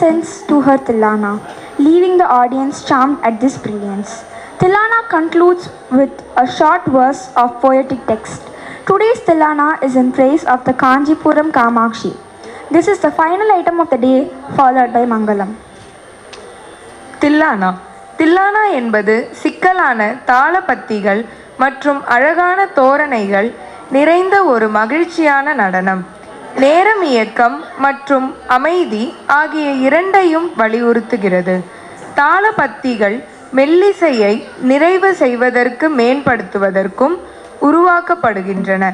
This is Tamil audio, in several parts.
Sends to her Tilana, leaving the audience charmed at this brilliance. Tilana concludes with a short verse of poetic text. Today's Tilana is in praise of the Kanjipuram Kamakshi. This is the final item of the day, followed by Mangalam. தில்லானா தில்லானா என்பது சிக்கலான தாளபத்திகள் மற்றும் அழகான தோரணைகள் நிறைந்த ஒரு மகிழ்ச்சியான நடனம். நேரம், இயக்கம் மற்றும் அமைதி ஆகிய இரண்டையும் வலியுறுத்துகிறது. தாளபத்திகள் மெல்லிசையை நிறைவு செய்வதற்கு மேம்படுத்துவதற்கும் உருவாக்கப்படுகின்றன.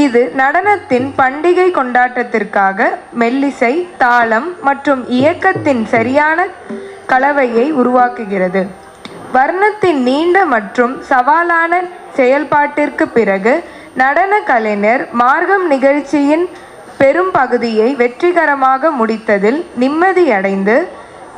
இது நடனத்தின் பண்டிகை கொண்டாட்டத்திற்காக மெல்லிசை, தாளம் மற்றும் இயக்கத்தின் சரியான கலவையை உருவாக்குகிறது. வர்ணத்தின் நீண்ட மற்றும் சவாலான செயல்பாட்டிற்கு பிறகு நடன கலைஞர் மார்க்கம் நிகழ்ச்சியின் பெரும் பகுதியை வெற்றிகரமாக முடித்ததில் நிம்மதியடைந்து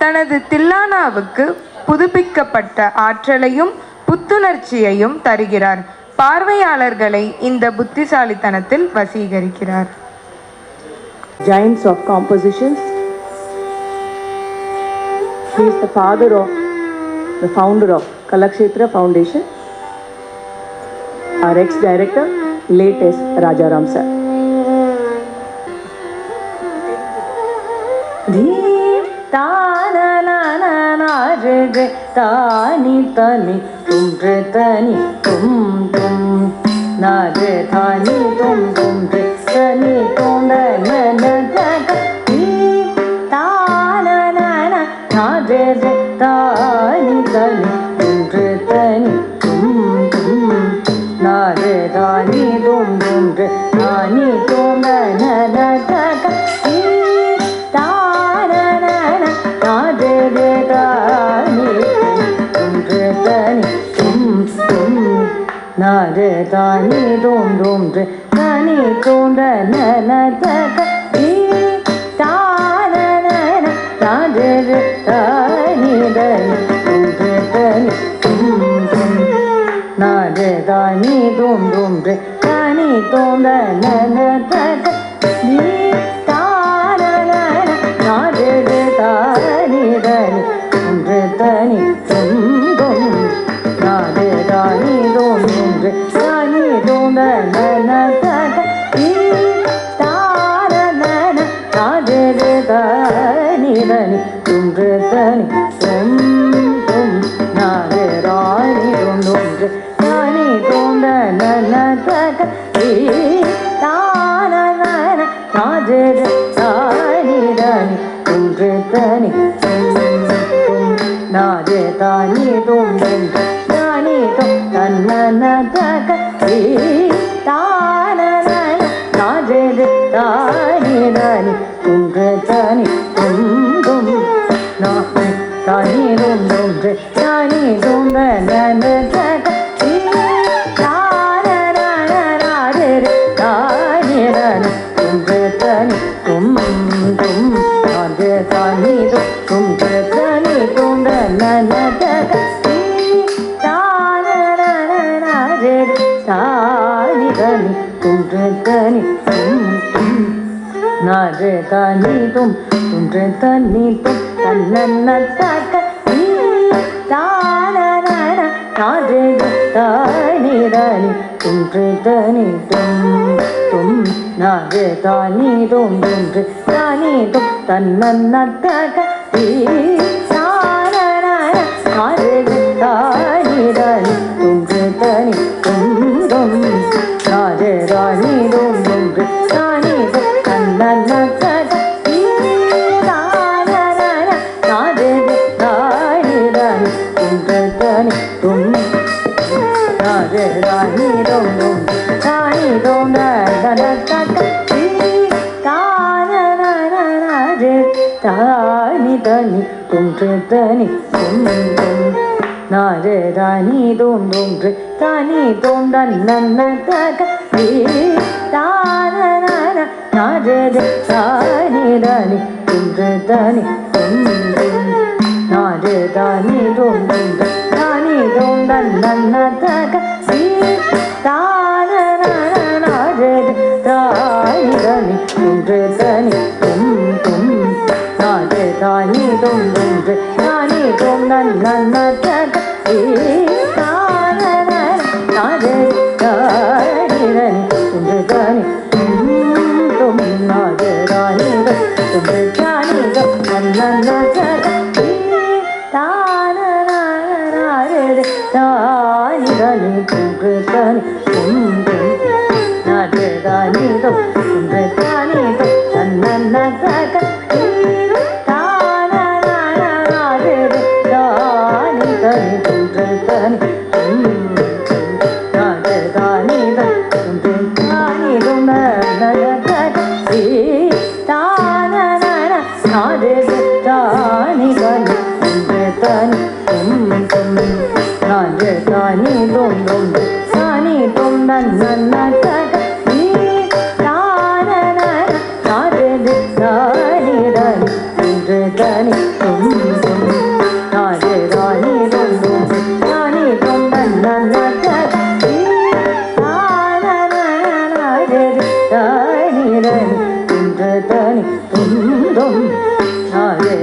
தனது தில்லானாவுக்கு புதுப்பிக்கப்பட்ட ஆற்றலையும் புத்துணர்ச்சியையும் தருகிறார். பார்வையாளர்களை இந்த புத்திசாலித்தனத்தில் வசீகரிக்கிறார். Giants of compositions. He is the father of the founder of Kalakshetra Foundation, our ex-director, late S. Rajaram sir. तानी तनी तुम रे तनी तुम तुम ना रे तानी तुम रे तनी तुम न न ताना ना ना ना रे रे तानी तनी तुम रे तनी तुम तुम ना रे तानी तुम रे तानी तुम न न ताना ना ना ना रे रे तानी na re ta ni dum re ta ni dum da na na ta ka ni ta na na na ta re re ta ni da ni dum re ta ni dum na re ta ni dum re ta ni dum da na na ta ka ni ta na na na ta re re ta ni da ni dum re ta ni dum na re ta ni dum re ta ni dum da na na ta ka ni ta na na na ta re re ta ni da ni dum re ta ni dum na re ta ni dum re ta ni dum da na na ta ka ni ta na na na ta re re ta ni da ni dum re ta ni na re ta ni dum re ta ni dum da na na ta ka ni ta na na na ta re re ta ni da ni dum re ta ni dum na ta ni dum re ta ni dum da na na ta ka ni ta na na na na re re ta ni da ni dum re ta ni dum na re ta ni dum re ta ni dum da na na ta ka ni ta na na na na re re ta ni da ni dum re ta ni na re ta ni dum re ta ni dum na na ta ka ni ta na na na na re re ta ni da ni dum re ta ni dum na re ta ni dum re ta ni dum na na ta ka ni ta na na na na re re ta ni da ni dum re ta ni dum na re ta ni dum re ta ni dum na na ta ka ni ta na na na na re re ta ni da ni dum re ta ni dum na re ta ni dum ta ni dum na na ta ka ni ta na na na na re ta ni da ni dum re ta ni dum na re ta ni dum re ta ni dum da na na ta ka ni ta na na na na re re ta ni da ni dum re ta ni dum na re ta ni dum re ta ni dum da na na ta ka ni ta na na na na re re ta ni da ni dum re ta ni dum தும் துன்று தானி தும் நன்ன தக நாதே தானிரனி துன்று தானி தும் நாதே தானிர துன்று தானி தும் நன்ன தக தானிரனி துன்று தானி தும் தும் நாதே தானி தும் துன்று தானி தும் நன்ன தக தானி தும் நன்ன தக தானிரனி துன்று தனி தும் தும் நாதே தானி தும் துன்று தானி தும் நன்ன தக நாதே தானிரனி துன்று தனி தும் தும் நாதே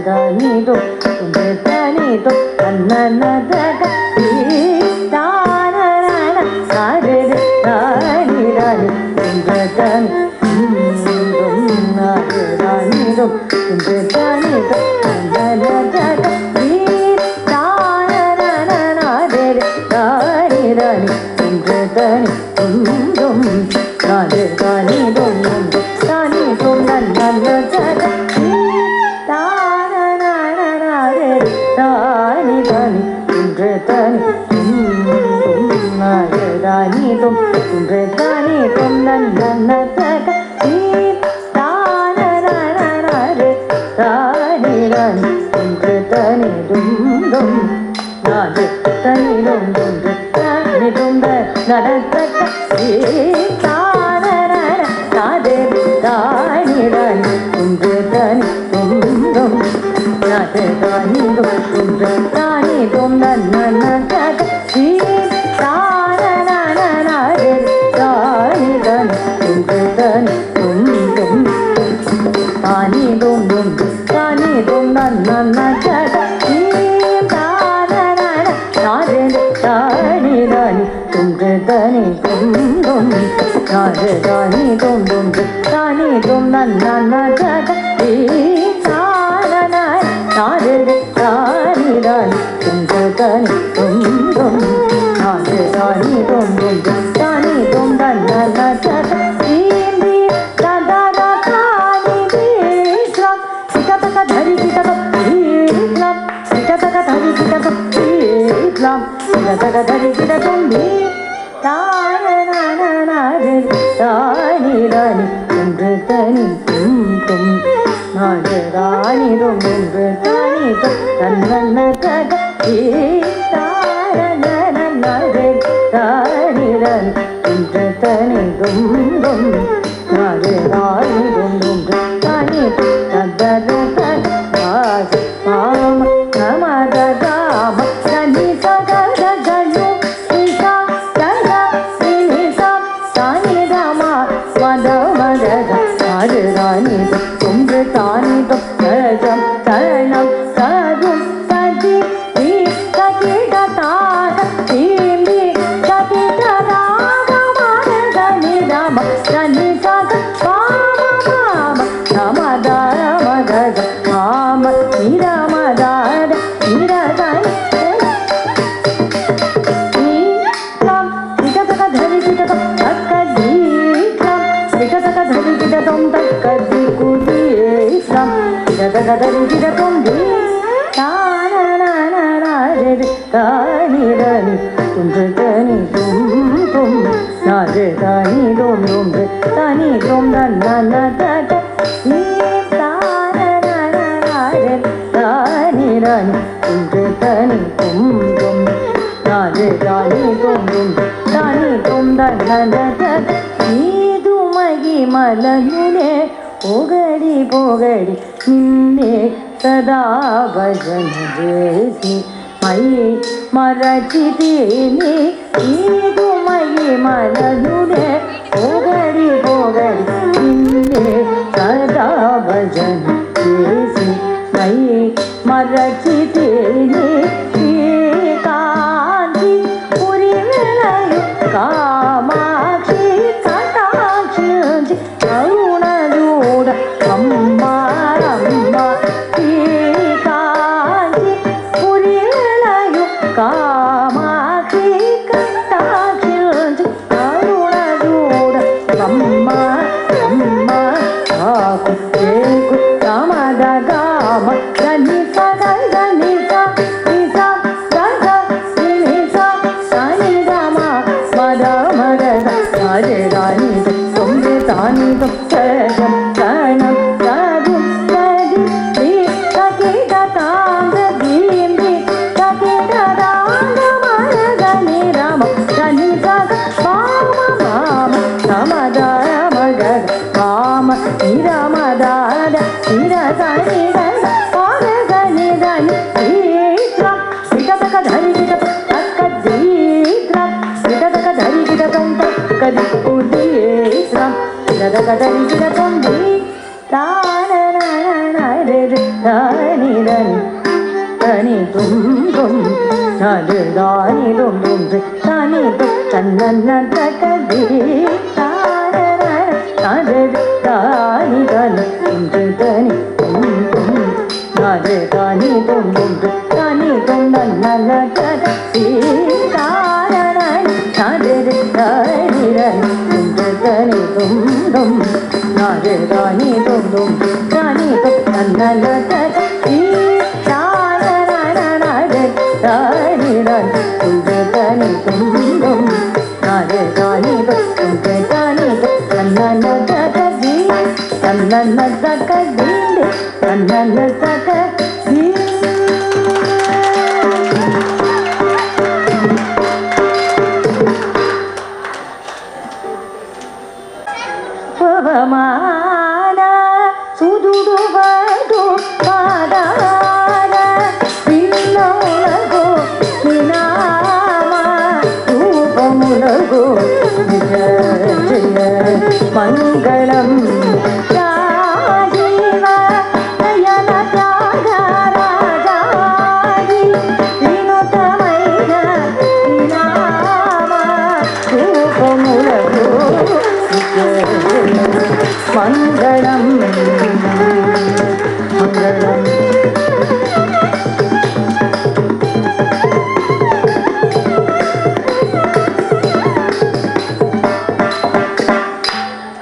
தானி தும் துன்று தானி தும் நன்ன தக தனி தும் தும் நாதே தானி தும் தும் தானி தும் நன்ன தக தானி தானி துன்று தானி தும் தும் நாதே தானி தும் துன்று தானி தும் நன்ன தக தானி தானி துன்று தானி தும் தும் நாதே தானி தும் துன்று தானி தும் நடத்தக நாதே தானிரனி துன்று தனி தும் தும் நாதே தானி தும் துன்று தானி தும் நன்ன தக நாதே தானிரனி துன்று தனி தும் தும் தானி தும் தும் தானி தும் நன்ன தக நாதே தானிரனி துன்று தனி தும் தும் நாதே தானி தும் துன்று தானி தும் நன்ன தக நாதே தானிரனி துன்று தனி தும் தும் நாதே தானி தும் துன்று தானி தும் நன்ன தக தானிரனி துன்று தனி தும் தும் நாதே தானி தும் துன்று தானி தும் நன்ன தக நாதே தானிரனி துன்று தனி தும் தும் நாதே தானி தும் துன்று தானி தும் ததர தக மாம நமத காம தனி சக ஜனு இசா தக இசா தானி தம மத மத நாதே தானி துன்று தானி தும் தஜம் தனம் ததும் ததி தி ததி ததாக தீம்பி ததி ததாக மத தனி தம தனி சக காம நமத மத காம நிரமதார நிரதனி ீக்லம் விகதக தரி விகதம் தக்கதி ீக்லம் விகதக தரி விகதம் தக்கதி குதீக்லம் விகதக தரி விகதம் தீ தானனனனரே தானிரனி துன்று தனி தும் தும் நாதே தானி தும் தும் தானி தும் நன்ன தக தானிரனி துன்று தனி தும் தும் நாதே தானி தும் தும் தானி தும் நன்ன தக நீது மகிமலனுலே పొగడి పొగడి నిన్నే సదా భజన చేసి మయి మరచితేనే నీకు మయి మరదునే పొగడి పొగడి నిన్నే సదా భజన చేసి మయి మరచితేనే కాంతి పురి విలయు కామాక్షి కటాక్షి కరుణ దూడ అమ్మ అమ్మ కాంతి పురి విలయు కామాక్షి కటాక్షి కరుణ దూడ అమ్మ అమ్మ ఆకు చేకు కామద గామ గని సదా గని మంగళ